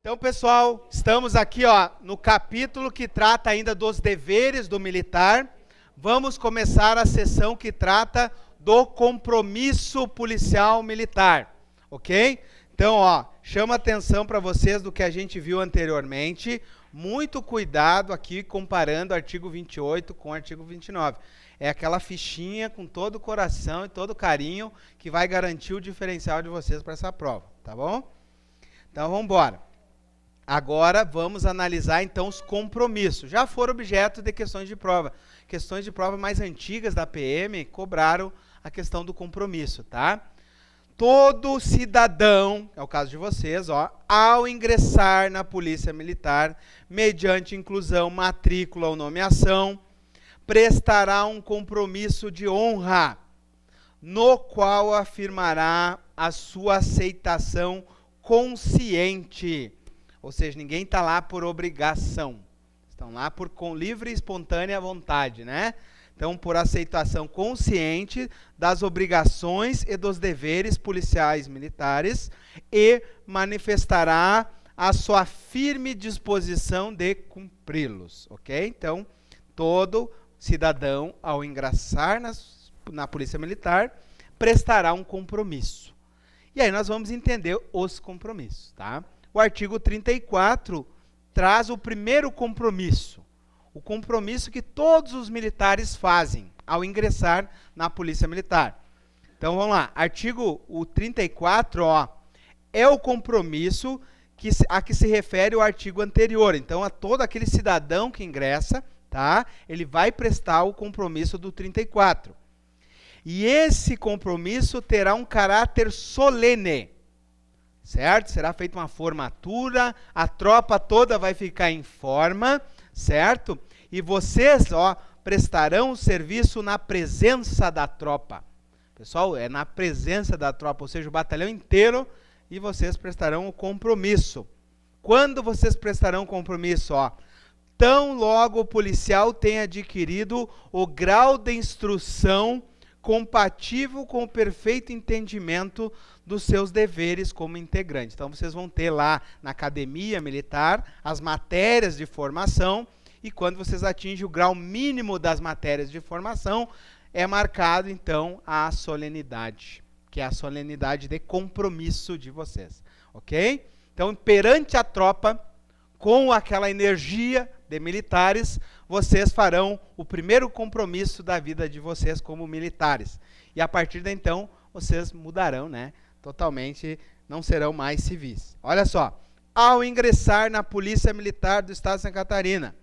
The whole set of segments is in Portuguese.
Então, pessoal, estamos aqui no capítulo que trata ainda dos deveres do militar. Vamos começar a sessão que trata do compromisso policial militar, ok? Então, chama atenção para vocês do que a gente viu anteriormente. Muito cuidado aqui comparando o artigo 28 com o artigo 29. É aquela fichinha com todo o coração e todo o carinho que vai garantir o diferencial de vocês para essa prova, tá bom? Então, vamos embora. Agora vamos analisar então os compromissos. Já foram objeto de questões de prova. Questões de prova mais antigas da PM cobraram a questão do compromisso, tá? Todo cidadão, é o caso de vocês, ao ingressar na Polícia Militar, mediante inclusão, matrícula ou nomeação, prestará um compromisso de honra, no qual afirmará a sua aceitação consciente. Ou seja, ninguém está lá por obrigação. Estão lá com livre e espontânea vontade, né? Então, por aceitação consciente das obrigações e dos deveres policiais militares e manifestará a sua firme disposição de cumpri-los, ok? Então, todo cidadão, ao ingressar na Polícia Militar, prestará um compromisso. E aí nós vamos entender os compromissos, tá? O artigo 34 traz o primeiro compromisso, o compromisso que todos os militares fazem ao ingressar na Polícia Militar. Então, vamos lá. Artigo 34, é o compromisso a que se refere o artigo anterior. Então, a todo aquele cidadão que ingressa, tá? Ele vai prestar o compromisso do 34. E esse compromisso terá um caráter solene. Certo? Será feita uma formatura, a tropa toda vai ficar em forma, certo? E vocês, prestarão o serviço na presença da tropa. Pessoal, é na presença da tropa, ou seja, o batalhão inteiro, e vocês prestarão o compromisso. Quando vocês prestarão o compromisso? Tão logo o policial tenha adquirido o grau de instrução compatível com o perfeito entendimento dos seus deveres como integrante. Então, vocês vão ter lá na academia militar as matérias de formação e quando vocês atingem o grau mínimo das matérias de formação, é marcado, então, a solenidade, que é a solenidade de compromisso de vocês, ok? Então, perante a tropa, com aquela energia de militares, vocês farão o primeiro compromisso da vida de vocês como militares. E a partir de então, vocês mudarão, né? Totalmente, não serão mais civis. Olha só, ao ingressar na Polícia Militar do Estado de Santa Catarina,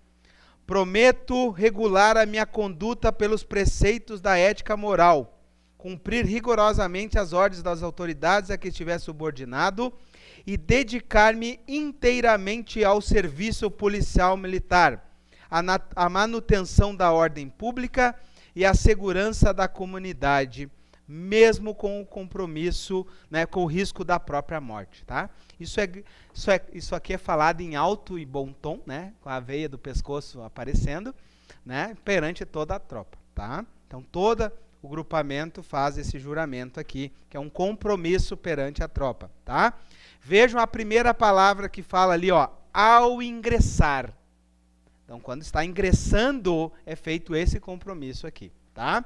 prometo regular a minha conduta pelos preceitos da ética moral, cumprir rigorosamente as ordens das autoridades a que estiver subordinado e dedicar-me inteiramente ao serviço policial militar, à manutenção da ordem pública e à segurança da comunidade, mesmo com o compromisso, né, com o risco da própria morte, tá? Isso aqui é falado em alto e bom tom, né, com a veia do pescoço aparecendo, né, perante toda a tropa, tá? Então, todo o grupamento faz esse juramento aqui, que é um compromisso perante a tropa, tá? Vejam a primeira palavra que fala ali, ao ingressar. Então, quando está ingressando, é feito esse compromisso aqui, tá?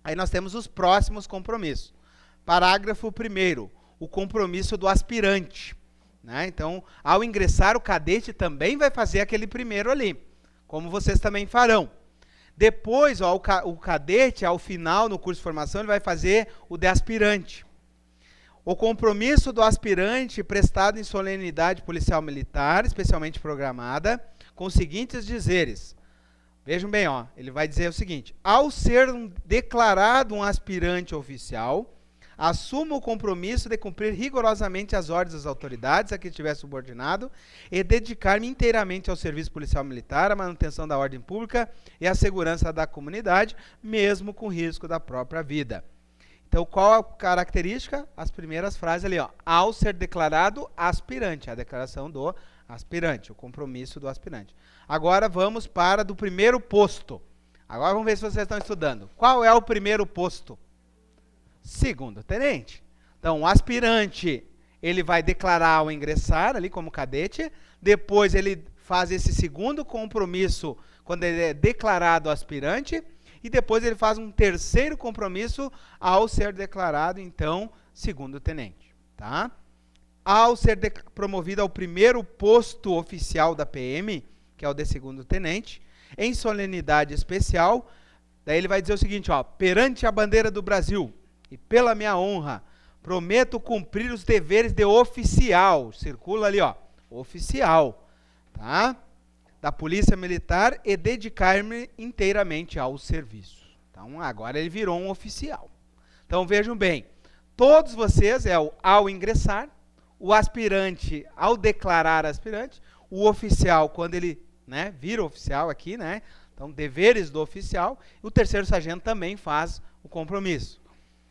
Aí nós temos os próximos compromissos. Parágrafo 1º, o compromisso do aspirante, né? Então, ao ingressar, o cadete também vai fazer aquele primeiro ali, como vocês também farão. Depois, o cadete, ao final, no curso de formação, ele vai fazer o de aspirante. O compromisso do aspirante prestado em solenidade policial militar, especialmente programada, com os seguintes dizeres. Vejam bem, ele vai dizer o seguinte: ao ser declarado um aspirante oficial, assumo o compromisso de cumprir rigorosamente as ordens das autoridades a que estiver subordinado e dedicar-me inteiramente ao serviço policial militar, à manutenção da ordem pública e à segurança da comunidade, mesmo com risco da própria vida. Então, qual a característica? As primeiras frases ali, ao ser declarado aspirante, a declaração do aspirante, o compromisso do aspirante. Agora vamos para do primeiro posto. Agora vamos ver se vocês estão estudando. Qual é o primeiro posto? Segundo tenente. Então, o aspirante ele vai declarar ao ingressar ali como cadete, depois ele faz esse segundo compromisso quando ele é declarado aspirante, e depois ele faz um terceiro compromisso ao ser declarado, então, segundo tenente, tá? Ao ser promovido ao primeiro posto oficial da PM, que é o de segundo tenente, em solenidade especial, daí ele vai dizer o seguinte, ó, perante a bandeira do Brasil e pela minha honra, prometo cumprir os deveres de oficial, circula ali, ó, oficial, tá? Da Polícia Militar e dedicar-me inteiramente ao serviço. Então, agora ele virou um oficial. Então, vejam bem, todos vocês, ao ingressar, o aspirante ao declarar aspirante, o oficial quando ele, né, vira oficial aqui, né? Então, deveres do oficial, e o terceiro sargento também faz o compromisso,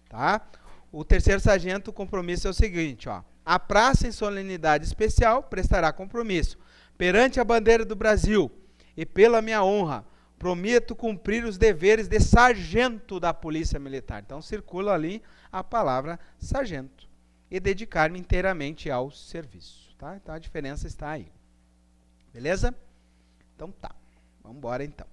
tá? O terceiro sargento, o compromisso é o seguinte, ó, a praça em solenidade especial prestará compromisso. Perante a bandeira do Brasil e pela minha honra, prometo cumprir os deveres de sargento da Polícia Militar. Então, circula ali a palavra sargento. E dedicar-me inteiramente ao serviço, tá? Então, a diferença está aí. Beleza? Então, tá. Vamos embora, então.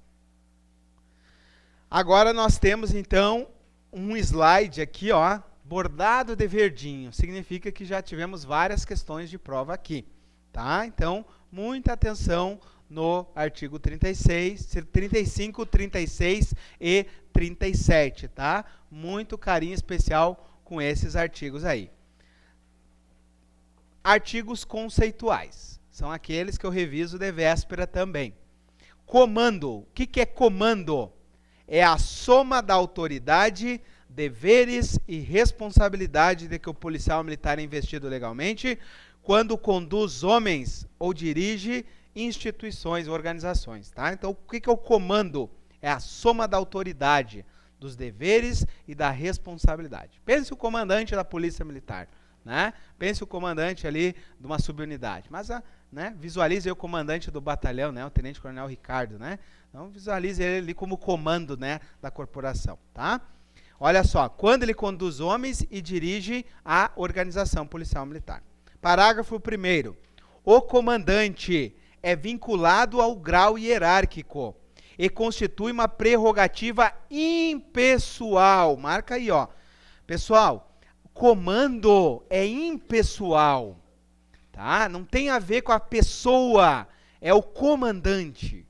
Agora, nós temos, então, um slide aqui, ó, bordado de verdinho. Significa que já tivemos várias questões de prova aqui, tá? Então, muita atenção no artigo 36, 35, 36 e 37, tá? Muito carinho especial com esses artigos aí. Artigos conceituais. São aqueles que eu reviso de véspera também. Comando. O que é comando? É a soma da autoridade, deveres e responsabilidade de que o policial militar é investido legalmente quando conduz homens ou dirige instituições, organizações, tá? Então, o que é o comando? É a soma da autoridade, dos deveres e da responsabilidade. Pense o comandante da Polícia Militar, né? Pense o comandante ali de uma subunidade, mas, né, visualize aí o comandante do batalhão, né, o Tenente Coronel Ricardo, né? Então, visualize ele ali como comando, né, da corporação, tá? Olha só, quando ele conduz homens e dirige a organização policial militar. Parágrafo 1º. O comandante é vinculado ao grau hierárquico e constitui uma prerrogativa impessoal. Marca aí, ó. Pessoal, comando é impessoal, tá? Não tem a ver com a pessoa, é o comandante,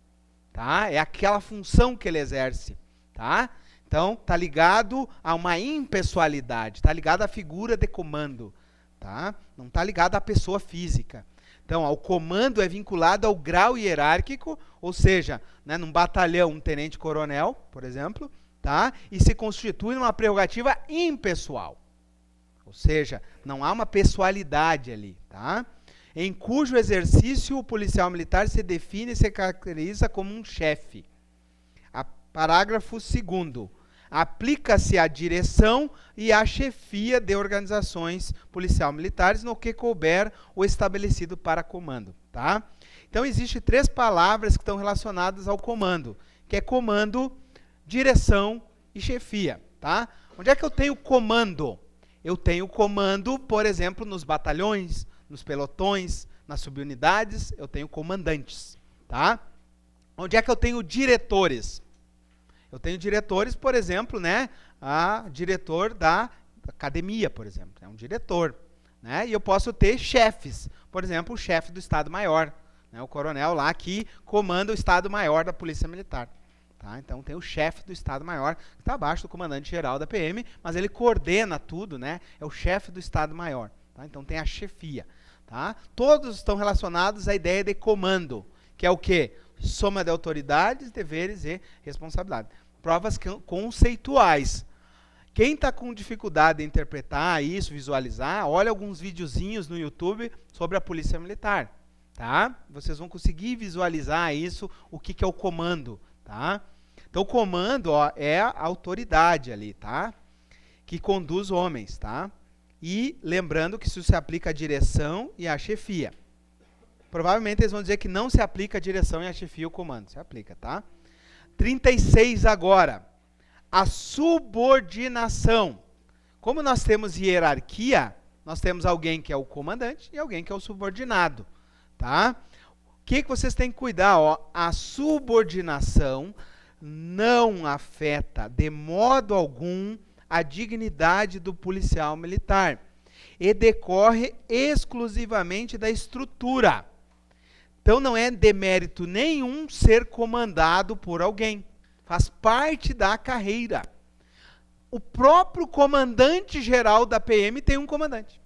tá? É aquela função que ele exerce, tá? Então, tá ligado a uma impessoalidade, tá ligado à figura de comando, tá? Não tá ligado à pessoa física. Então, o comando é vinculado ao grau hierárquico, ou seja, né, num batalhão, um tenente-coronel, por exemplo, tá? E se constitui numa prerrogativa impessoal. Ou seja, não há uma pessoalidade ali, tá? Em cujo exercício o policial militar se define e se caracteriza como um chefe. Parágrafo 2º. Aplica-se a direção e a chefia de organizações policial-militares no que couber o estabelecido para comando, tá? Então, existem 3 palavras que estão relacionadas ao comando, que é comando, direção e chefia, tá? Onde é que eu tenho comando? Eu tenho comando, por exemplo, nos batalhões, nos pelotões, nas subunidades, eu tenho comandantes, tá? Onde é que eu tenho diretores? Eu tenho diretores, por exemplo, né, diretor da academia, por exemplo, é um diretor, né, e eu posso ter chefes, por exemplo, o chefe do Estado-Maior, né, o coronel lá que comanda o Estado-Maior da Polícia Militar, tá? Então tem o chefe do Estado-Maior, que está abaixo do comandante-geral da PM, mas ele coordena tudo, né, é o chefe do Estado-Maior, tá? Então tem a chefia, tá? Todos estão relacionados à ideia de comando, que é o quê? Soma de autoridades, deveres e responsabilidade. Provas conceituais. Quem está com dificuldade de interpretar isso, visualizar, olha alguns videozinhos no YouTube sobre a Polícia Militar, tá? Vocês vão conseguir visualizar isso, o que é o comando, tá? Então, o comando, ó, é a autoridade ali, tá? Que conduz homens, tá? E lembrando que isso se aplica à direção e à chefia. Provavelmente eles vão dizer que não se aplica a direção e a chefia o comando. Se aplica, tá? 36 agora. A subordinação. Como nós temos hierarquia, nós temos alguém que é o comandante e alguém que é o subordinado, tá? O que vocês têm que cuidar? Ó, a subordinação não afeta de modo algum a dignidade do policial militar e decorre exclusivamente da estrutura. Então não é demérito nenhum ser comandado por alguém. Faz parte da carreira. O próprio comandante-geral da PM tem um comandante.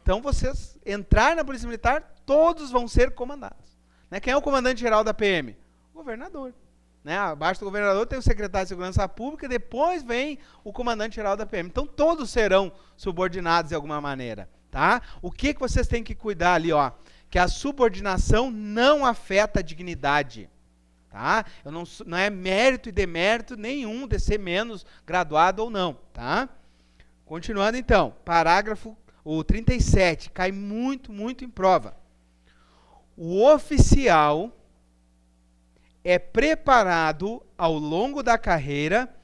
Então vocês entrarem na Polícia Militar, todos vão ser comandados. Né? Quem é o comandante-geral da PM? O governador. Né? Abaixo do governador tem o secretário de Segurança Pública e depois vem o comandante-geral da PM. Então todos serão subordinados de alguma maneira. Tá? O que vocês têm que cuidar ali? Ó? Que a subordinação não afeta a dignidade. Tá? Não é mérito e demérito nenhum de ser menos graduado ou não. Tá? Continuando então, parágrafo o 37, cai muito em prova. O oficial é preparado ao longo da carreira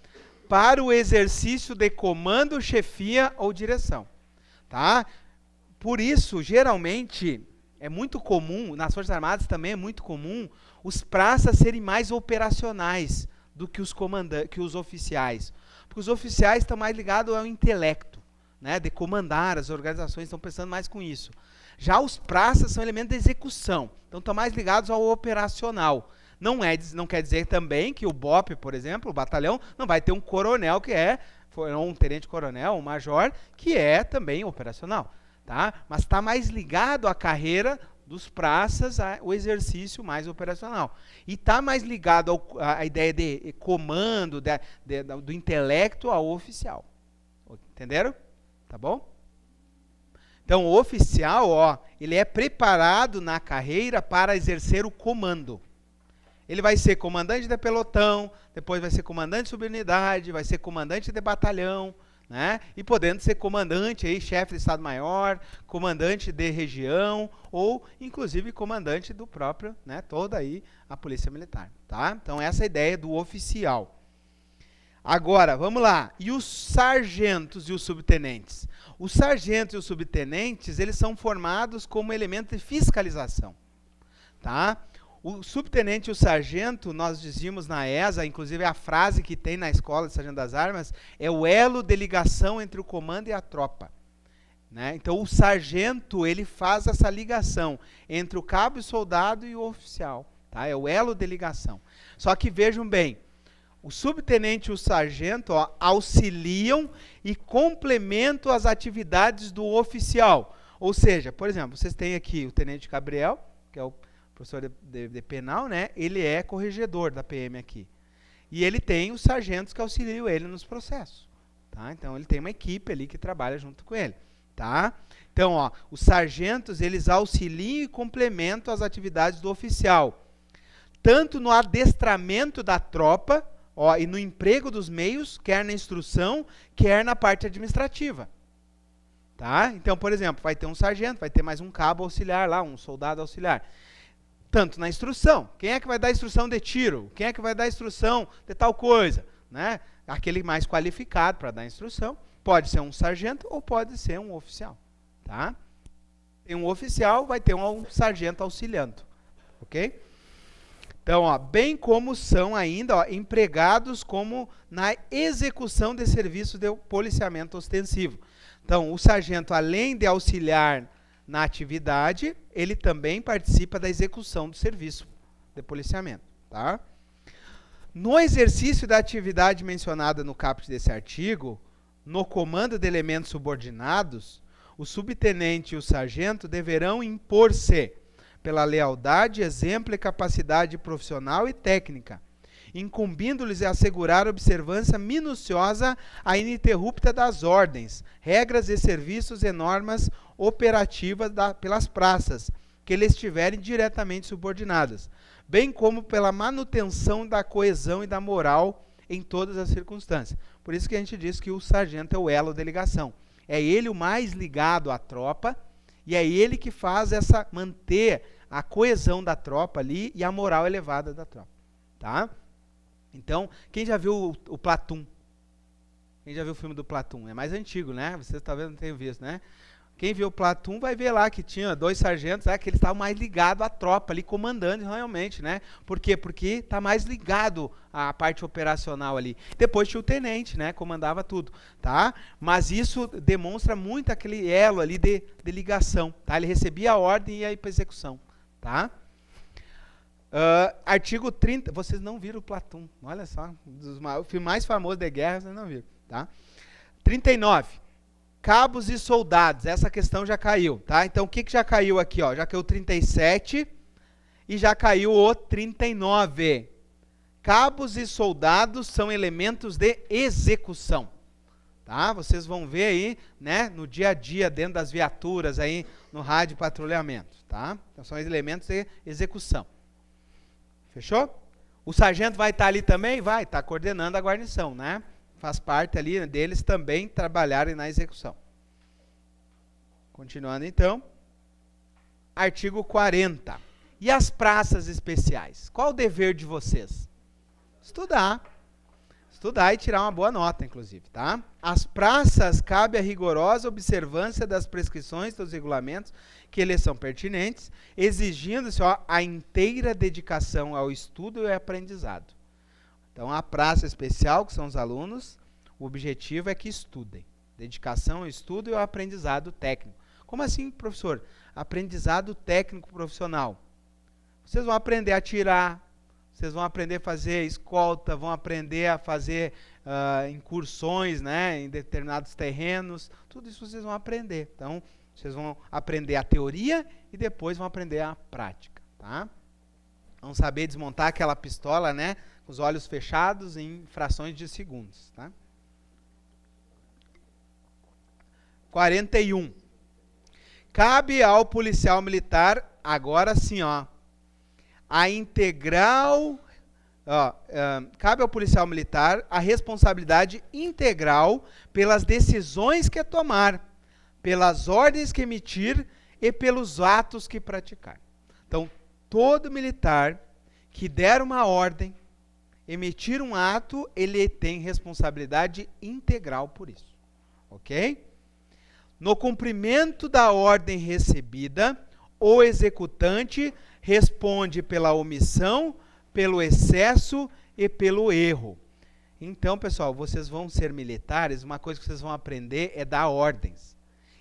para o exercício de comando, chefia ou direção. Tá? Por isso, geralmente, é muito comum, nas Forças Armadas também é muito comum, os praças serem mais operacionais do que os oficiais. Porque os oficiais estão mais ligados ao intelecto, né, de comandar, as organizações estão pensando mais com isso. Já os praças são elementos de execução, então estão mais ligados ao operacional. Não quer dizer também que o BOP, por exemplo, o batalhão, não vai ter um coronel que um tenente-coronel, um major, que é também operacional. Tá? Mas está mais ligado à carreira dos praças, ao exercício mais operacional. E está mais ligado à ideia de comando, do intelecto ao oficial. Entenderam? Tá bom? Então, o oficial, ó, ele é preparado na carreira para exercer o comando. Ele vai ser comandante de pelotão, depois vai ser comandante de subunidade, vai ser comandante de batalhão, né? E podendo ser comandante, aí, chefe de Estado-Maior, comandante de região, ou, inclusive, comandante do próprio, né, toda aí a Polícia Militar. Tá? Então, essa é a ideia do oficial. Agora, vamos lá. E os sargentos e os subtenentes? Os sargentos e os subtenentes, eles são formados como elemento de fiscalização. Tá? O subtenente e o sargento, nós dizíamos na ESA, inclusive a frase que tem na Escola de Sargento das Armas, é o elo de ligação entre o comando e a tropa. Né? Então, o sargento, ele faz essa ligação entre o cabo e o soldado e o oficial. Tá? É o elo de ligação. Só que vejam bem, o subtenente e o sargento, ó, auxiliam e complementam as atividades do oficial. Ou seja, por exemplo, vocês têm aqui o tenente Gabriel, que é o professor de penal, né? Ele é corregedor da PM aqui. E ele tem os sargentos que auxiliam ele nos processos. Tá? Então, ele tem uma equipe ali que trabalha junto com ele. Tá? Então, ó, os sargentos, eles auxiliam e complementam as atividades do oficial. Tanto no adestramento da tropa, ó, e no emprego dos meios, quer na instrução, quer na parte administrativa. Tá? Então, por exemplo, vai ter um sargento, vai ter mais um cabo auxiliar lá, um soldado auxiliar. Tanto na instrução. Quem é que vai dar instrução de tiro? Quem é que vai dar instrução de tal coisa? Né? Aquele mais qualificado para dar instrução. Pode ser um sargento ou pode ser um oficial. Tá? Tem um oficial, vai ter um sargento auxiliando. Ok? Então, ó, bem como são ainda, ó, empregados como na execução de serviços de policiamento ostensivo. Então, o sargento, além de auxiliar na atividade, ele também participa da execução do serviço de policiamento. Tá? No exercício da atividade mencionada no caput desse artigo, no comando de elementos subordinados, o subtenente e o sargento deverão impor-se pela lealdade, exemplo e capacidade profissional e técnica, incumbindo-lhes assegurar observância minuciosa a ininterrupta das ordens, regras e serviços e normas operativas pelas praças, que lhes estiverem diretamente subordinadas, bem como pela manutenção da coesão e da moral em todas as circunstâncias. Por isso que a gente diz que o sargento é o elo de ligação. É ele o mais ligado à tropa, e é ele que faz manter a coesão da tropa ali e a moral elevada da tropa. Tá? Então, quem já viu o Platum? Quem já viu o filme do Platoon? É mais antigo, né? Vocês talvez não tenham visto, né? Quem viu o Platoon vai ver lá que tinha 2 sargentos, que eles estavam mais ligados à tropa ali, comandando realmente, né? Por quê? Porque está mais ligado à parte operacional ali. Depois tinha o tenente, né? Comandava tudo, tá? Mas isso demonstra muito aquele elo ali de ligação, tá? Ele recebia a ordem e ia para execução, tá? Artigo 30, vocês não viram o Platoon, olha só, o filme mais famoso de guerra, vocês não viram, tá? 39. Cabos e soldados, essa questão já caiu, tá? Então o que já caiu aqui, ó? Já caiu o 37 e já caiu o 39. Cabos e soldados são elementos de execução, tá? Vocês vão ver aí, né, no dia a dia, dentro das viaturas aí, no rádio de patrulhamento, tá? Então são elementos de execução. Fechou? O sargento vai estar ali também? Vai, está coordenando a guarnição, né? Faz parte ali deles também trabalharem na execução. Continuando então. Artigo 40. E as praças especiais? Qual o dever de vocês? Estudar. Estudar e tirar uma boa nota, inclusive, tá? As praças cabe a rigorosa observância das prescrições dos regulamentos que lhes são pertinentes, exigindo-se a inteira dedicação ao estudo e aprendizado. Então, a praça especial, que são os alunos, o objetivo é que estudem. Dedicação ao estudo e ao aprendizado técnico. Como assim, professor? Aprendizado técnico profissional. Vocês vão aprender a atirar, vocês vão aprender a fazer escolta, vão aprender a fazer incursões, né, em determinados terrenos. Tudo isso vocês vão aprender. Então, vocês vão aprender a teoria e depois vão aprender a prática, tá? Vão saber desmontar aquela pistola, né, com os olhos fechados em frações de segundos, tá? 41. Cabe ao policial militar, agora sim, ó, a integral, cabe ao policial militar a responsabilidade integral pelas decisões que tomar, pelas ordens que emitir e pelos atos que praticar. Então, todo militar que der uma ordem, emitir um ato, ele tem responsabilidade integral por isso. Ok? No cumprimento da ordem recebida, o executante responde pela omissão, pelo excesso e pelo erro. Então, pessoal, vocês vão ser militares, uma coisa que vocês vão aprender é dar ordens.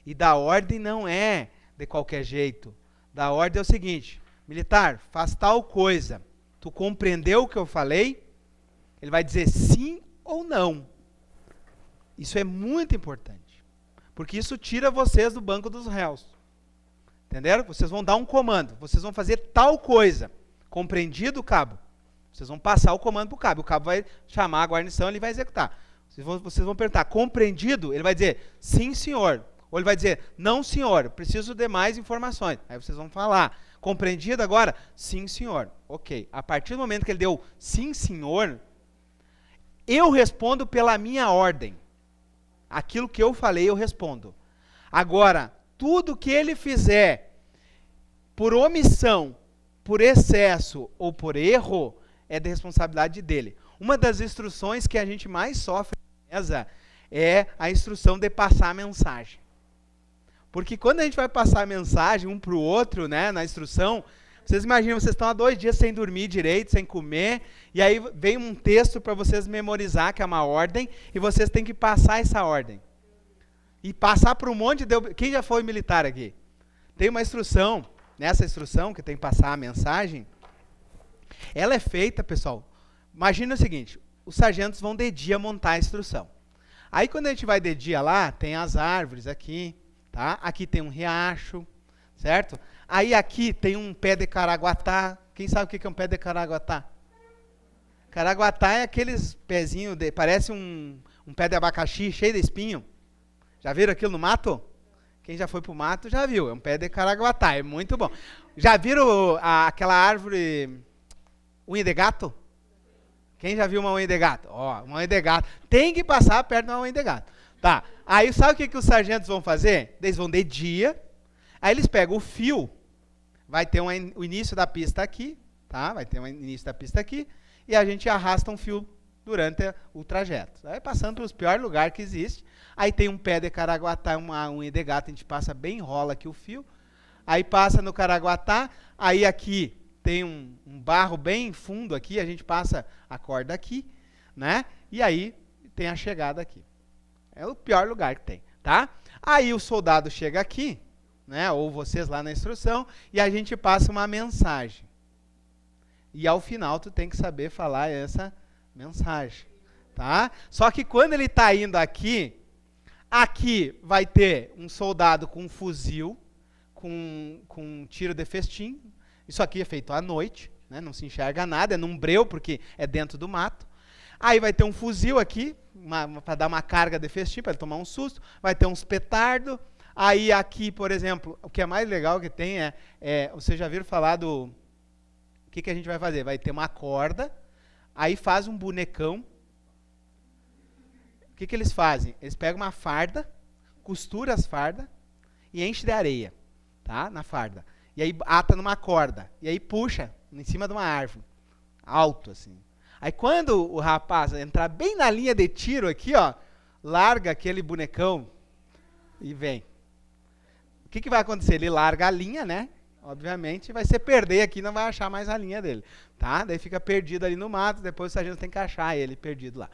E dar ordem não é de qualquer jeito. Dar ordem é o seguinte: militar, faz tal coisa. Tu compreendeu o que eu falei? Ele vai dizer sim ou não. Isso é muito importante. Porque isso tira vocês do banco dos réus. Entenderam? Vocês vão dar um comando. Vocês vão fazer tal coisa. Compreendido, cabo? Vocês vão passar o comando para o cabo. O cabo vai chamar a guarnição e ele vai executar. Vocês vão perguntar, compreendido? Ele vai dizer, sim, senhor. Ou ele vai dizer, não, senhor, preciso de mais informações. Aí vocês vão falar, compreendido agora? Sim, senhor. Ok. A partir do momento que ele deu sim, senhor, eu respondo pela minha ordem. Aquilo que eu falei, eu respondo. Agora, tudo que ele fizer por omissão, por excesso ou por erro, é de responsabilidade dele. Uma das instruções que a gente mais sofre na mesa é a instrução de passar a mensagem. Porque quando a gente vai passar a mensagem um para o outro, né, na instrução, vocês imaginam, vocês estão há 2 dias sem dormir direito, sem comer, e aí vem um texto para vocês memorizar, que é uma ordem, e vocês têm que passar essa ordem. E passar para um monte de... Quem já foi militar aqui? Tem uma instrução, nessa instrução, que tem que passar a mensagem, ela é feita, pessoal, imagina o seguinte, os sargentos vão de dia montar a instrução. Aí quando a gente vai de dia lá, tem as árvores aqui, tá? Aqui tem um riacho, certo? Aí aqui tem um pé de caraguatá. Quem sabe o que é um pé de caraguatá? Caraguatá é aqueles pezinhos, parece um pé de abacaxi cheio de espinho. Já viram aquilo no mato? Quem já foi pro mato já viu, é um pé de caraguatá, é muito bom. Já viram aquela árvore unha de gato? Quem já viu uma unha de gato? Ó, uma unha de gato. Tem que passar perto de uma unha de gato. Tá, aí sabe o que os sargentos vão fazer? Eles vão de dia, aí eles pegam o fio, vai ter o início da pista aqui, tá? Vai ter o início da pista aqui, e a gente arrasta um fio durante o trajeto. Aí passando pelos piores lugares que existe. Aí tem um pé de caraguatá, uma unha de gato, a gente passa bem, enrola aqui o fio. Aí passa no caraguatá, aí aqui tem um barro bem fundo aqui, a gente passa a corda aqui, né? E aí tem a chegada aqui. É o pior lugar que tem, tá? Aí o soldado chega aqui, né? Ou vocês lá na instrução, e a gente passa uma mensagem. E ao final tu tem que saber falar essa mensagem, tá? Só que quando ele está indo aqui, aqui vai ter um soldado com um fuzil, com um tiro de festim. Isso aqui é feito à noite, né? Não se enxerga nada, é num breu, porque é dentro do mato. Aí vai ter um fuzil aqui, para dar uma carga de festim, para ele tomar um susto. Vai ter uns petardos. Aí aqui, por exemplo, o que é mais legal que tem vocês já viram falar do... O que a gente vai fazer? Vai ter uma corda, aí faz um bonecão. O que eles fazem? Eles pegam uma farda, costuram as fardas e enchem de areia, tá? Na farda. E aí ata numa corda. E aí puxa em cima de uma árvore. Alto, assim. Aí quando o rapaz entrar bem na linha de tiro aqui, ó, larga aquele bonecão e vem. O que vai acontecer? Ele larga a linha, né? Obviamente, vai ser perder aqui, não vai achar mais a linha dele, tá? Daí fica perdido ali no mato, depois o sargento tem que achar ele perdido lá.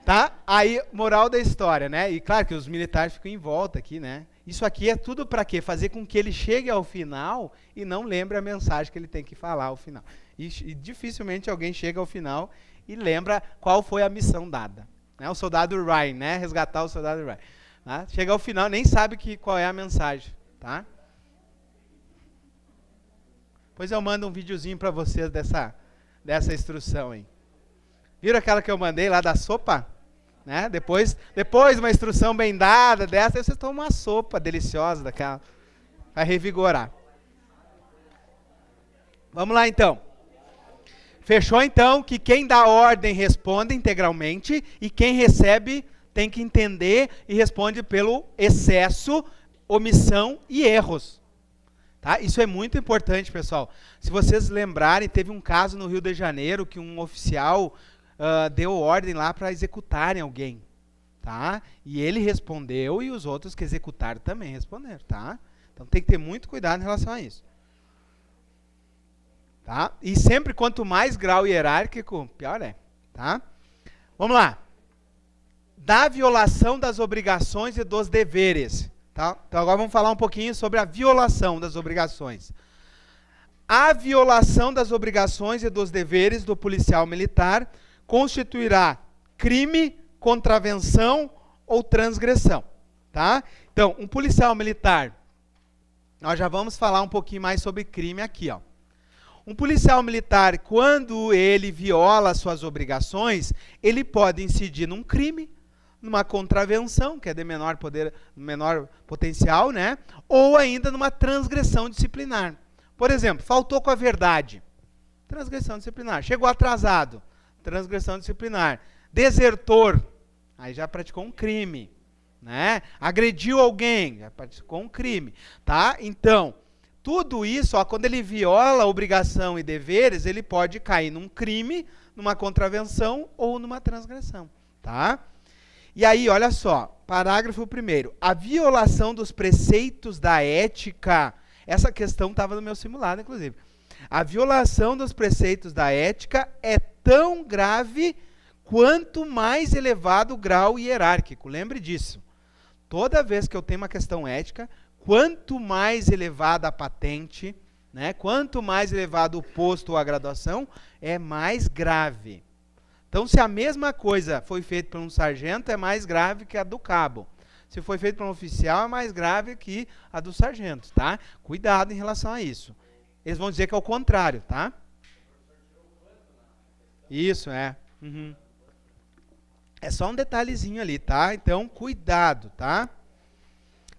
Tá? Aí, moral da história, né? E claro que os militares ficam em volta aqui, né? Isso aqui é tudo para quê? Fazer com que ele chegue ao final e não lembre a mensagem que ele tem que falar ao final. E dificilmente alguém chega ao final e lembra qual foi a missão dada. Né? O soldado Ryan, né? Resgatar o soldado Ryan. Tá? Chega ao final, nem sabe qual é a mensagem, tá? Depois eu mando um videozinho para vocês dessa instrução aí. Viram aquela que eu mandei lá da sopa? Né? Depois uma instrução bem dada dessa, aí vocês tomam uma sopa deliciosa daquela. Vai revigorar. Vamos lá então. Fechou então que quem dá ordem responde integralmente e quem recebe tem que entender e responde pelo excesso, omissão e erros. Tá? Isso é muito importante, pessoal. Se vocês lembrarem, teve um caso no Rio de Janeiro que um oficial deu ordem lá para executarem alguém. Tá? E ele respondeu e os outros que executaram também responderam. Tá? Então tem que ter muito cuidado em relação a isso. Tá? E sempre quanto mais grau hierárquico, pior é. Tá? Vamos lá. Da violação das obrigações e dos deveres. Tá? Então agora vamos falar um pouquinho sobre a violação das obrigações. A violação das obrigações e dos deveres do policial militar constituirá crime, contravenção ou transgressão. Tá? Então, um policial militar, nós já vamos falar um pouquinho mais sobre crime aqui. Ó. Um policial militar, quando ele viola suas obrigações, ele pode incidir num crime, numa contravenção, que é de menor potencial, né? Ou ainda numa transgressão disciplinar. Por exemplo, faltou com a verdade, transgressão disciplinar. Chegou atrasado, transgressão disciplinar. Desertor, aí já praticou um crime, né? Agrediu alguém, já praticou um crime, tá? Então, tudo isso, ó, quando ele viola obrigação e deveres, ele pode cair num crime, numa contravenção ou numa transgressão, tá? E aí, olha só, parágrafo 1º. A violação dos preceitos da ética, essa questão estava no meu simulado, inclusive. A violação dos preceitos da ética é tão grave quanto mais elevado o grau hierárquico. Lembre disso. Toda vez que eu tenho uma questão ética, quanto mais elevada a patente, né, quanto mais elevado o posto ou a graduação, é mais grave. Então, se a mesma coisa foi feita por um sargento, é mais grave que a do cabo. Se foi feito por um oficial, é mais grave que a do sargento, tá? Cuidado em relação a isso. Eles vão dizer que é o contrário, tá? Isso, é. Uhum. É só um detalhezinho ali, tá? Então, cuidado, tá?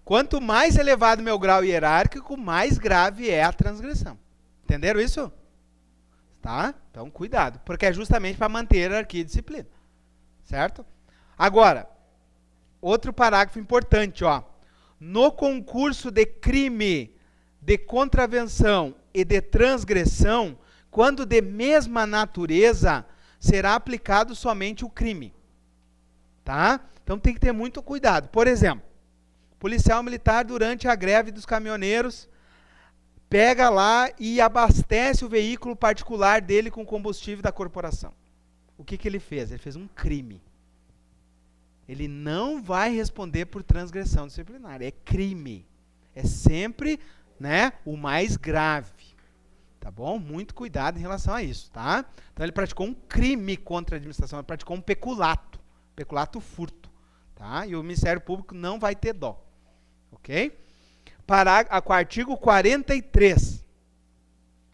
Quanto mais elevado o meu grau hierárquico, mais grave é a transgressão. Entenderam isso? Tá? Então, cuidado, porque é justamente para manter a hierarquia e disciplina. Certo? Agora, outro parágrafo importante, ó. No concurso de crime, de contravenção e de transgressão, quando de mesma natureza, será aplicado somente o crime. Tá? Então tem que ter muito cuidado. Por exemplo, policial militar durante a greve dos caminhoneiros pega lá e abastece o veículo particular dele com combustível da corporação. O que ele fez? Ele fez um crime. Ele não vai responder por transgressão disciplinar. É crime. É sempre, né, o mais grave. Tá bom? Muito cuidado em relação a isso, tá? Então ele praticou um crime contra a administração, ele praticou um peculato. Peculato furto. Tá? E o Ministério Público não vai ter dó. Ok? O artigo 43.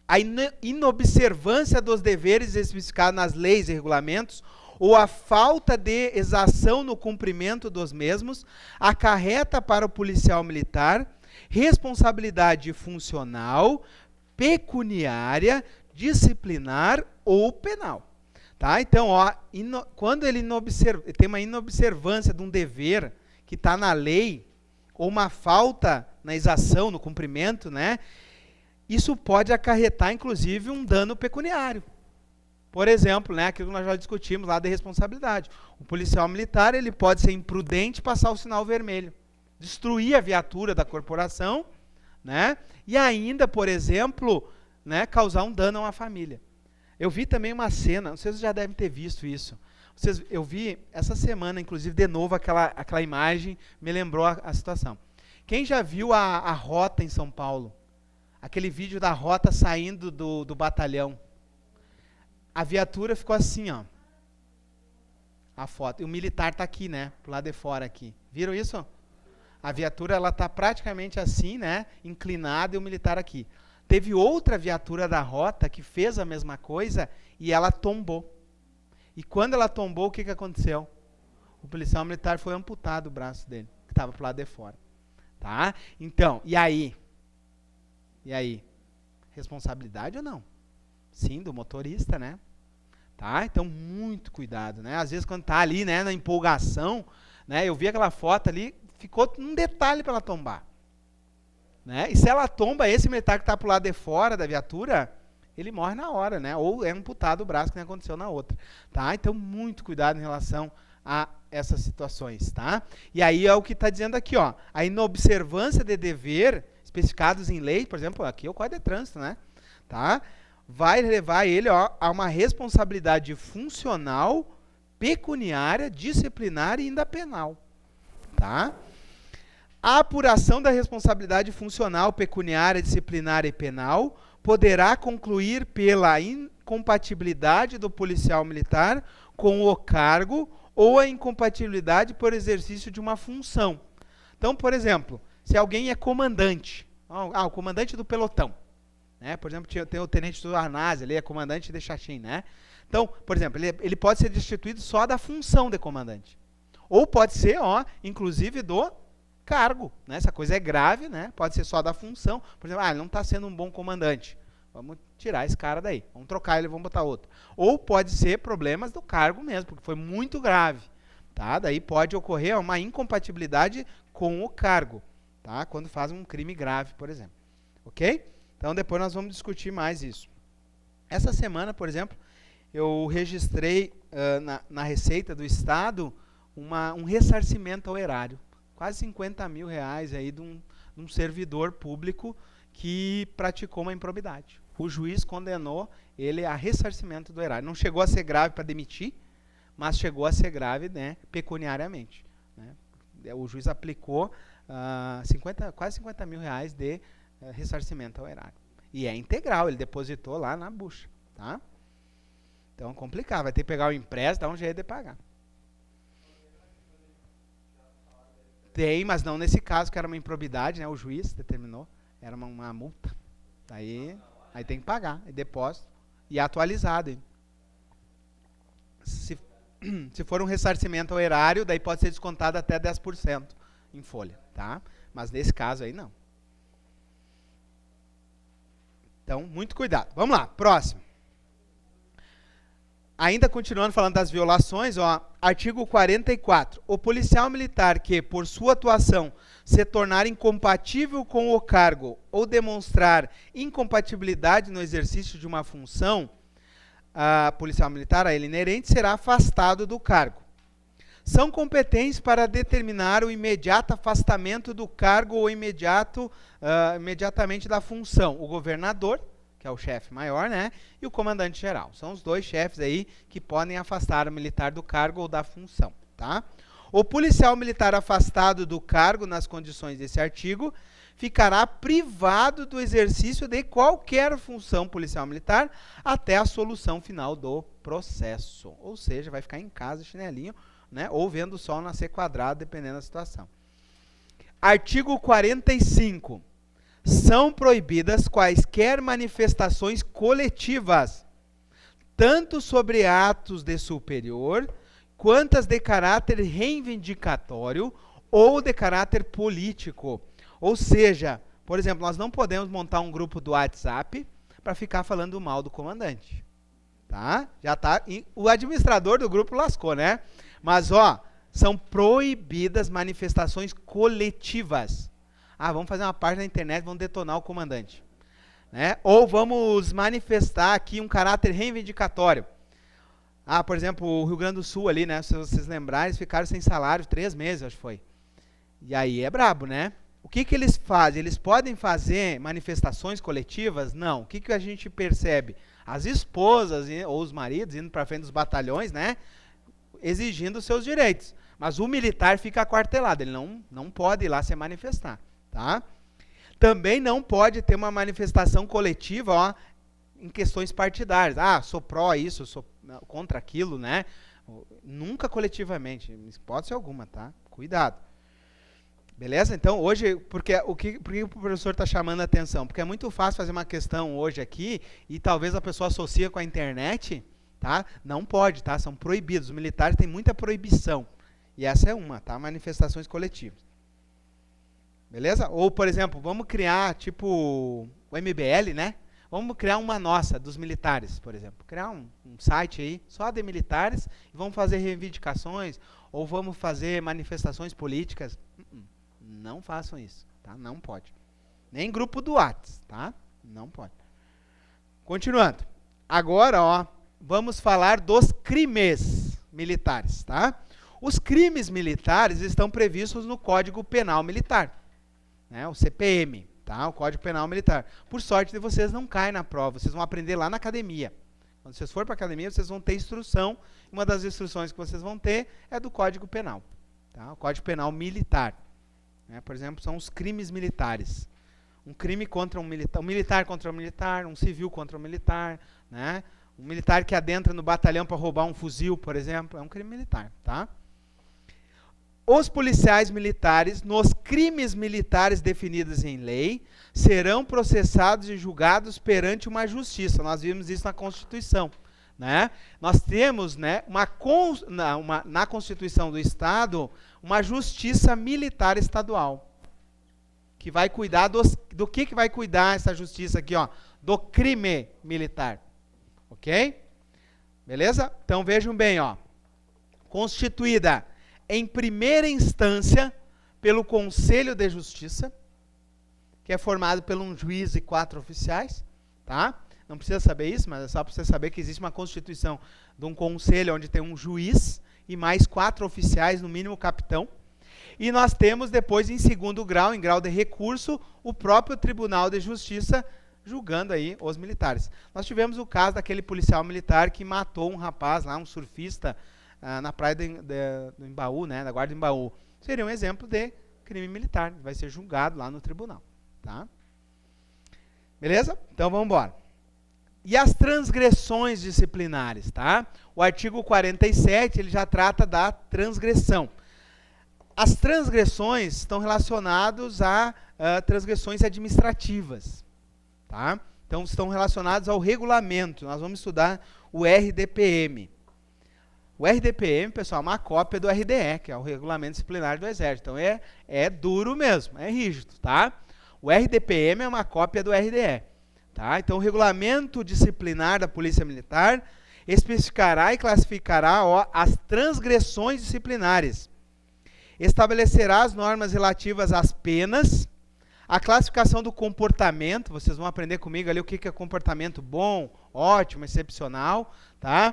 A inobservância dos deveres especificados nas leis e regulamentos ou a falta de exação no cumprimento dos mesmos acarreta para o policial militar responsabilidade funcional, pecuniária, disciplinar ou penal. Tá? Então, ó, quando ele tem uma inobservância de um dever que está na lei, ou uma falta na exação, no cumprimento, né, isso pode acarretar, inclusive, um dano pecuniário. Por exemplo, né, aquilo que nós já discutimos lá da responsabilidade. O policial militar ele pode ser imprudente e passar o sinal vermelho, destruir a viatura da corporação, né, e ainda, por exemplo, né, causar um dano a uma família. Eu vi também uma cena, vocês já devem ter visto isso. Eu vi essa semana, inclusive, de novo, aquela imagem, me lembrou a situação. Quem já viu a rota em São Paulo? Aquele vídeo da rota saindo do batalhão. A viatura ficou assim, ó. A foto. E o militar está aqui, né? Pro lado de fora aqui. Viram isso? A viatura, ela está praticamente assim, né? Inclinada e o militar aqui. Teve outra viatura da rota que fez a mesma coisa e ela tombou. E quando ela tombou, o que aconteceu? O policial militar foi amputado o braço dele, que estava pro lado de fora. Tá? Então, e aí? E aí? Responsabilidade ou não? Sim, do motorista, né? Tá? Então, muito cuidado, né? Às vezes, quando tá ali, né, na empolgação, né, eu vi aquela foto ali, ficou um detalhe para ela tombar. Né? E se ela tomba, esse militar que está pro lado de fora da viatura, ele morre na hora, né? Ou é amputado o braço, que nem aconteceu na outra. Tá? Então, muito cuidado em relação a essas situações. Tá? E aí é o que está dizendo aqui, ó, a inobservância de dever especificados em lei, por exemplo, aqui é o Código de Trânsito, né? Tá? Vai levar ele, ó, a uma responsabilidade funcional, pecuniária, disciplinar e ainda penal. Tá? A apuração da responsabilidade funcional, pecuniária, disciplinar e penal poderá concluir pela incompatibilidade do policial militar com o cargo ou a incompatibilidade por exercício de uma função. Então, por exemplo, se alguém é comandante, o comandante do pelotão, né? Por exemplo, tem o tenente do Arnaz, ele é comandante de Xaxim, né? Então, por exemplo, ele pode ser destituído só da função de comandante. Ou pode ser, ó, inclusive do cargo, né? Essa coisa é grave, né? Pode ser só da função. Por exemplo, ele não está sendo um bom comandante. Vamos tirar esse cara daí. Vamos trocar ele e vamos botar outro. Ou pode ser problemas do cargo mesmo, porque foi muito grave. Tá? Daí pode ocorrer uma incompatibilidade com o cargo, tá? Quando faz um crime grave, por exemplo. Ok? Então depois nós vamos discutir mais isso. Essa semana, por exemplo, eu registrei na Receita do Estado um ressarcimento ao erário. Quase 50 mil reais aí de um servidor público que praticou uma improbidade. O juiz condenou ele a ressarcimento do erário. Não chegou a ser grave para demitir, mas chegou a ser grave, né, pecuniariamente. Né? O juiz aplicou quase 50 mil reais de ressarcimento ao erário. E é integral, ele depositou lá na bucha. Tá? Então, complicado. Vai ter que pegar o empréstimo, dar um jeito de pagar. Tem, mas não nesse caso, que era uma improbidade, né? O juiz determinou, era uma multa. Aí tem que pagar, é depósito e atualizado. Hein? Se for um ressarcimento ao erário, daí pode ser descontado até 10% em folha, tá? Mas nesse caso aí não. Então, muito cuidado. Vamos lá, próximo. Ainda continuando falando das violações, ó, artigo 44. O policial militar que, por sua atuação, se tornar incompatível com o cargo ou demonstrar incompatibilidade no exercício de uma função, policial militar, a ele inerente, será afastado do cargo. São competentes para determinar o imediato afastamento do cargo ou imediatamente da função. O governador, que é o chefe maior, né? E o comandante-geral. São os dois chefes aí que podem afastar o militar do cargo ou da função, tá? O policial militar afastado do cargo nas condições desse artigo ficará privado do exercício de qualquer função policial militar até a solução final do processo. Ou seja, vai ficar em casa, chinelinho, né? Ou vendo o sol nascer quadrado, dependendo da situação. Artigo 45. São proibidas quaisquer manifestações coletivas, tanto sobre atos de superior, quanto as de caráter reivindicatório ou de caráter político. Ou seja, por exemplo, nós não podemos montar um grupo do WhatsApp para ficar falando mal do comandante. Tá? Já tá, o administrador do grupo lascou, né? Mas, ó, são proibidas manifestações coletivas. Ah, vamos fazer uma página na internet, vamos detonar o comandante. Né? Ou vamos manifestar aqui um caráter reivindicatório. Ah, por exemplo, o Rio Grande do Sul ali, né? Se vocês lembrarem, eles ficaram sem salário 3 meses, acho que foi. E aí é brabo, né? O que eles fazem? Eles podem fazer manifestações coletivas? Não. O que a gente percebe? As esposas ou os maridos indo para frente dos batalhões, né? Exigindo seus direitos. Mas o militar fica aquartelado, ele não pode ir lá se manifestar. Tá? Também não pode ter uma manifestação coletiva, ó, em questões partidárias. Ah, sou pró isso, sou contra aquilo, né? Nunca coletivamente, em hipótese alguma, tá? Cuidado. Beleza? Então, hoje, por que o professor está chamando a atenção? Porque é muito fácil fazer uma questão hoje aqui e talvez a pessoa associe com a internet, tá? Não pode, tá? São proibidos. Os militares têm muita proibição. E essa é uma, tá? Manifestações coletivas. Beleza? Ou, por exemplo, vamos criar, tipo, o MBL, né? Vamos criar uma nossa, dos militares, por exemplo. Criar um site aí, só de militares, e vamos fazer reivindicações, ou vamos fazer manifestações políticas. Não façam isso, tá? Não pode. Nem grupo do WhatsApp, tá? Não pode. Continuando. Agora, ó, vamos falar dos crimes militares, tá? Os crimes militares estão previstos no Código Penal Militar, né? O CPM, tá? O Código Penal Militar. Por sorte de vocês, não cai na prova, vocês vão aprender lá na academia. Quando vocês forem para a academia, vocês vão ter instrução. Uma das instruções que vocês vão ter é do Código Penal, tá? O Código Penal Militar. Né? Por exemplo, são os crimes militares. Um crime contra um militar contra um militar, um civil contra um militar, né? Um militar que adentra no batalhão para roubar um fuzil, por exemplo, é um crime militar, tá? Os policiais militares, nos crimes militares definidos em lei, serão processados e julgados perante uma justiça. Nós vimos isso na Constituição, né? Nós temos, né, na Constituição do Estado, uma justiça militar estadual, que vai cuidar do que vai cuidar essa justiça aqui, ó, do crime militar. Ok? Beleza? Então vejam bem, ó, constituída em primeira instância pelo Conselho de Justiça, que é formado por um juiz e 4 oficiais, tá? Não precisa saber isso, mas é só para você saber que existe uma constituição de um conselho onde tem um juiz e mais 4 oficiais, no mínimo capitão. E nós temos depois, em segundo grau, em grau de recurso, o próprio Tribunal de Justiça julgando aí os militares. Nós tivemos o caso daquele policial militar que matou um rapaz lá, um surfista, na praia do Embaú, né, da Guarda do Embaú. Seria um exemplo de crime militar, vai ser julgado lá no tribunal, tá? Beleza? Então vamos embora. E as transgressões disciplinares, tá? O artigo 47, ele já trata da transgressão. As transgressões estão relacionadas a transgressões administrativas, tá? Então estão relacionados ao regulamento. Nós vamos estudar o RDPM. O RDPM, pessoal, é uma cópia do RDE, que é o Regulamento Disciplinar do Exército. Então é duro mesmo, é rígido, tá? O RDPM é uma cópia do RDE, tá? Então o Regulamento Disciplinar da Polícia Militar especificará e classificará, ó, as transgressões disciplinares. Estabelecerá as normas relativas às penas, A classificação do comportamento, vocês vão aprender comigo ali o que é comportamento bom, ótimo, excepcional, tá?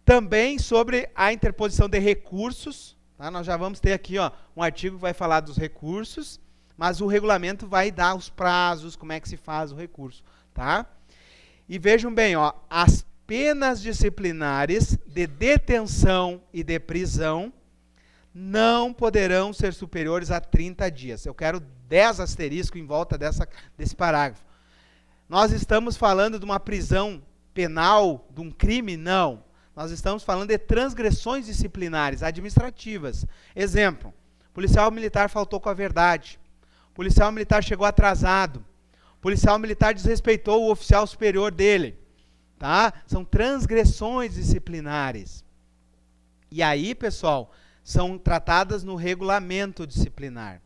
Também sobre a interposição de recursos, tá? Nós já vamos ter aqui, ó, um artigo que vai falar dos recursos, mas o regulamento vai dar os prazos, como é que se faz o recurso, tá? E vejam bem, ó, as penas disciplinares de detenção e de prisão não poderão ser superiores a 30 dias. Eu quero 10 asteriscos em volta desse parágrafo. Nós estamos falando de uma prisão penal, de um crime? Não. Nós estamos falando de transgressões disciplinares, administrativas. Exemplo, policial militar faltou com a verdade. Policial militar chegou atrasado. Policial militar desrespeitou o oficial superior dele. Tá? São transgressões disciplinares. E aí, pessoal, são tratadas no regulamento disciplinar.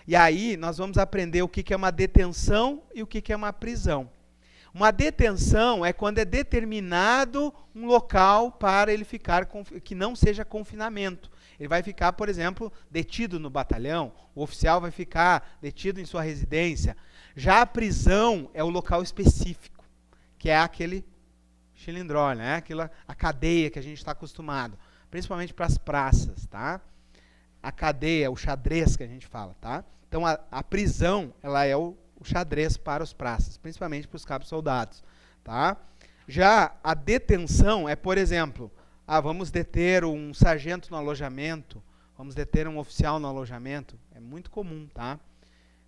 E aí, nós vamos aprender o que é uma detenção e o que é uma prisão. Uma detenção é quando é determinado um local para ele ficar, que não seja confinamento. Ele vai ficar, por exemplo, detido no batalhão, o oficial vai ficar detido em sua residência. Já a prisão é o local específico, que é aquele chilindró, né? A cadeia que a gente está acostumado, principalmente para as praças, tá? A cadeia, o xadrez que a gente fala, tá? Então a prisão, ela é o xadrez para os praças, principalmente para os cabos soldados, tá? Já a detenção é, por exemplo, vamos deter um sargento no alojamento, vamos deter um oficial no alojamento, é muito comum, tá?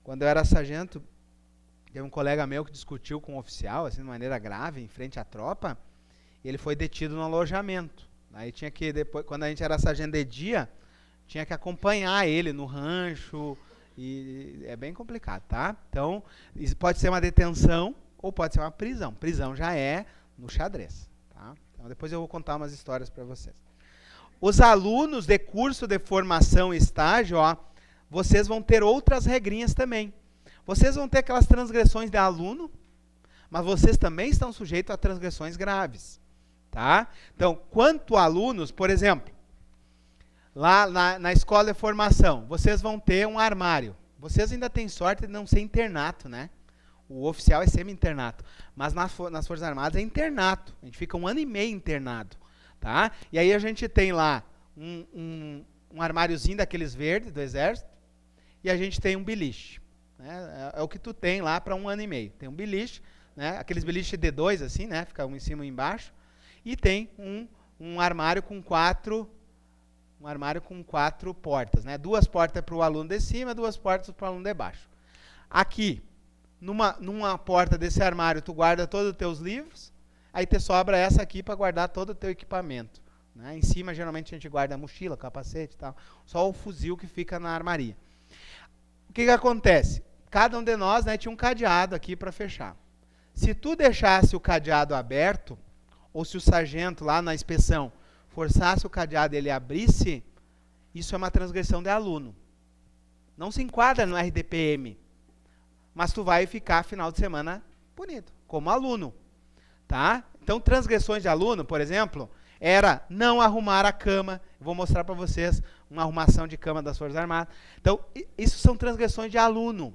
Quando eu era sargento, teve um colega meu que discutiu com um oficial, assim, de maneira grave, em frente à tropa, e ele foi detido no alojamento. Aí tinha que, depois, quando a gente era sargento de dia, tinha que acompanhar ele no rancho, e é bem complicado, tá? Então, isso pode ser uma detenção ou pode ser uma prisão. Prisão já é no xadrez, tá? Então, depois eu vou contar umas histórias para vocês. Os alunos de curso de formação e estágio, ó, vocês vão ter outras regrinhas também. Vocês vão ter aquelas transgressões de aluno, mas vocês também estão sujeitos a transgressões graves, tá? Então, quanto a alunos, por exemplo, lá na escola de formação, vocês vão ter um armário. Vocês ainda têm sorte de não ser internato, né? O oficial é semi-internato. Mas nas Forças Armadas é internato. A gente fica 1 ano e meio internado, tá? E aí a gente tem lá um armáriozinho daqueles verdes do Exército e a gente tem um beliche. Né? É o que tu tem lá para 1 ano e meio. Tem um beliche, né? Aqueles beliches D2, assim, né? Fica um em cima e um embaixo. E tem um armário com 4 portas, né? 2 portas para o aluno de cima, 2 portas para o aluno de baixo. Aqui, numa porta desse armário, tu guarda todos os teus livros, aí te sobra essa aqui para guardar todo o teu equipamento. Né? Em cima, geralmente, a gente guarda a mochila, capacete e tal. Só o fuzil que fica na armaria. O que acontece? Cada um de nós, né, tinha um cadeado aqui para fechar. Se tu deixasse o cadeado aberto, ou se o sargento lá na inspeção forçasse o cadeado e ele abrisse, isso é uma transgressão de aluno. Não se enquadra no RDPM, mas tu vai ficar final de semana punido, como aluno. Tá? Então, transgressões de aluno, por exemplo, era não arrumar a cama. Vou mostrar para vocês uma arrumação de cama das Forças Armadas. Então, isso são transgressões de aluno.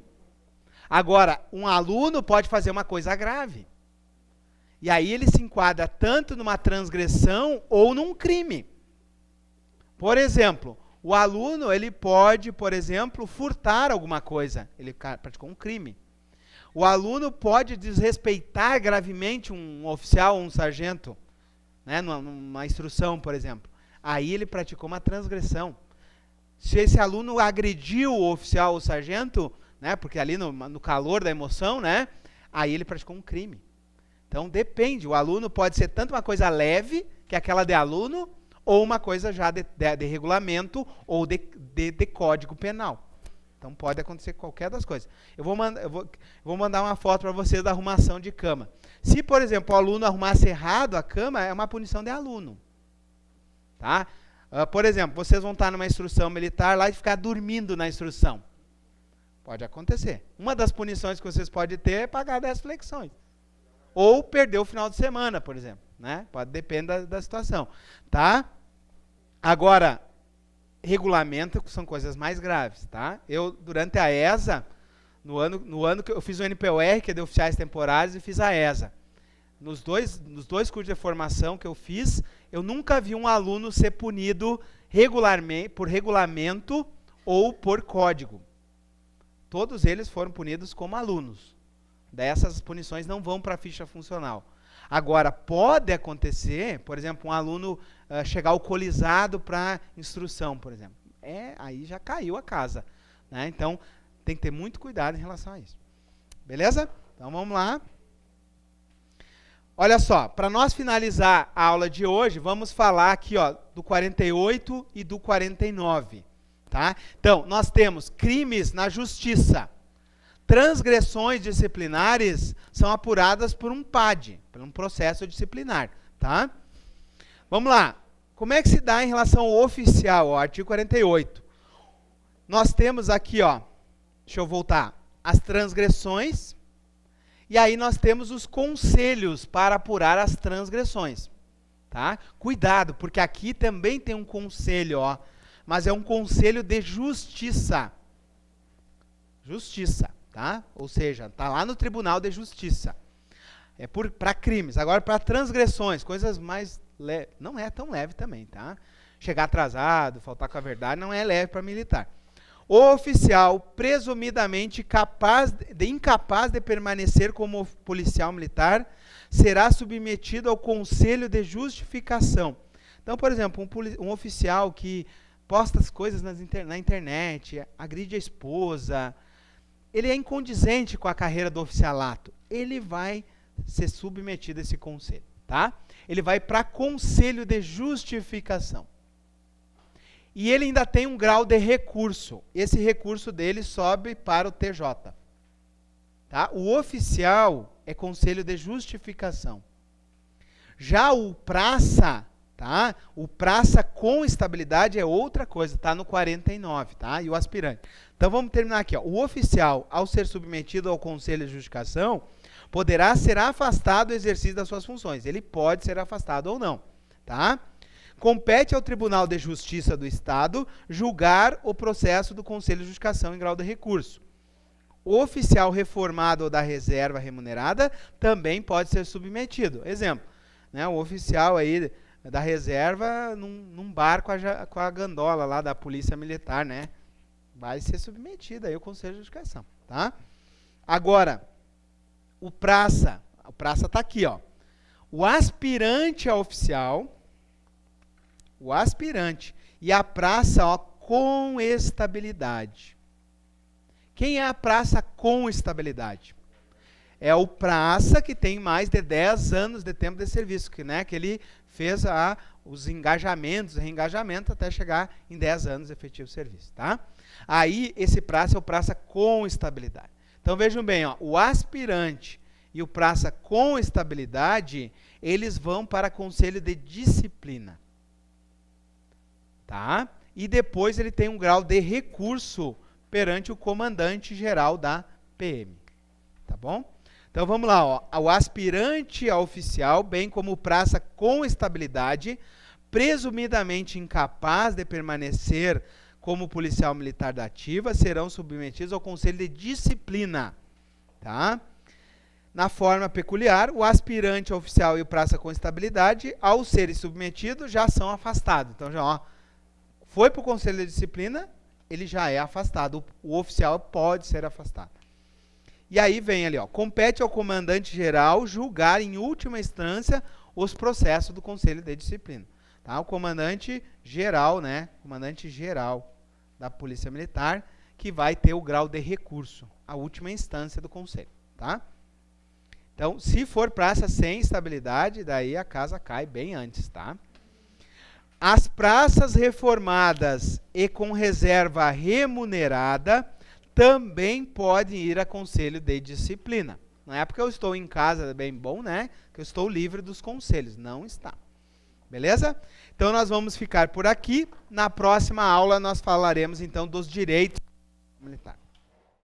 Agora, um aluno pode fazer uma coisa grave. E aí ele se enquadra tanto numa transgressão ou num crime. Por exemplo, o aluno ele pode, por exemplo, furtar alguma coisa. Ele praticou um crime. O aluno pode desrespeitar gravemente um oficial ou um sargento, né, numa instrução, por exemplo. Aí ele praticou uma transgressão. Se esse aluno agrediu o oficial ou o sargento, né, porque ali no calor da emoção, né, aí ele praticou um crime. Então, depende. O aluno pode ser tanto uma coisa leve, que é aquela de aluno, ou uma coisa já de regulamento ou de código penal. Então, pode acontecer qualquer das coisas. Eu vou mandar uma foto para vocês da arrumação de cama. Se, por exemplo, o aluno arrumasse errado a cama, é uma punição de aluno. Tá? Por exemplo, vocês vão estar numa instrução militar lá e ficar dormindo na instrução. Pode acontecer. Uma das punições que vocês podem ter é pagar 10 flexões. Ou perder o final de semana, por exemplo. Né? Pode depender da situação. Tá? Agora, regulamento são coisas mais graves. Tá? Eu, durante a ESA, No ano que eu fiz o NPOR, que é de oficiais temporários, e fiz a ESA. Nos dois cursos de formação que eu fiz, eu nunca vi um aluno ser punido regularmente, por regulamento ou por código. Todos eles foram punidos como alunos. Dessas punições não vão para a ficha funcional. Agora, pode acontecer, por exemplo, um aluno chegar alcoolizado para instrução, por exemplo. Aí já caiu a casa, né? Então, tem que ter muito cuidado em relação a isso. Beleza? Então, vamos lá. Olha só, para nós finalizar a aula de hoje, vamos falar aqui, ó, do 48 e do 49. Tá? Então, nós temos crimes na justiça. Transgressões disciplinares são apuradas por um PAD, por um processo disciplinar. Tá? Vamos lá. Como é que se dá em relação ao oficial, ó, artigo 48? Nós temos aqui, ó, deixa eu voltar, as transgressões, e aí nós temos os conselhos para apurar as transgressões. Tá? Cuidado, porque aqui também tem um conselho, ó, mas é um conselho de justiça. Justiça, tá? Ou seja, está lá no Tribunal de Justiça. É para crimes. Agora, para transgressões, coisas mais leves, não é tão leve também, tá? Chegar atrasado, faltar com a verdade, não é leve para militar. O oficial, presumidamente incapaz de permanecer como policial militar, será submetido ao conselho de justificação. Então, por exemplo, um oficial que posta as coisas na internet, agride a esposa, ele é incondizente com a carreira do oficialato, ele vai ser submetido a esse conselho, tá? Ele vai para conselho de justificação. E ele ainda tem um grau de recurso. Esse recurso dele sobe para o TJ. Tá? O oficial é conselho de justificação. Já o praça, tá? O praça com estabilidade é outra coisa, está no 49, tá? E o aspirante. Então vamos terminar aqui, ó. O oficial, ao ser submetido ao conselho de justificação, poderá ser afastado do exercício das suas funções. Ele pode ser afastado ou não, tá? Compete ao Tribunal de Justiça do Estado julgar o processo do Conselho de Justificação em grau de recurso. O oficial reformado ou da reserva remunerada também pode ser submetido. Exemplo, né, o oficial aí da reserva num barco com a gandola lá da Polícia Militar, né? Vai ser submetido aí ao Conselho de Justificação, tá? Agora, o praça está aqui, ó. O aspirante a oficial, e a praça, ó, com estabilidade. Quem é a praça com estabilidade? É o praça que tem mais de 10 anos de tempo de serviço, que ele fez os engajamentos, reengajamento, até chegar em 10 anos de efetivo serviço. Tá? Aí, esse praça é o praça com estabilidade. Então, vejam bem, ó, o aspirante e o praça com estabilidade, eles vão para conselho de disciplina. Tá? E depois ele tem um grau de recurso perante o comandante geral da PM. Tá bom? Então vamos lá, ó. O aspirante a oficial, bem como o praça com estabilidade, presumidamente incapaz de permanecer como policial militar da ativa, serão submetidos ao conselho de disciplina. Tá? Na forma peculiar, o aspirante a oficial e o praça com estabilidade, ao serem submetidos, já são afastados. Então já, ó, foi para o conselho de disciplina, ele já é afastado. O oficial pode ser afastado. E aí vem ali, ó, compete ao comandante geral julgar em última instância os processos do conselho de disciplina. Tá? O comandante geral, né? Comandante geral da Polícia Militar, que vai ter o grau de recurso, a última instância do conselho. Tá? Então, se for praça sem estabilidade, daí a casa cai bem antes, tá? As praças reformadas e com reserva remunerada também podem ir a conselho de disciplina. Não é porque eu estou em casa, é bem bom, né? Que eu estou livre dos conselhos. Não está. Beleza? Então, nós vamos ficar por aqui. Na próxima aula, nós falaremos, então, dos direitos militares.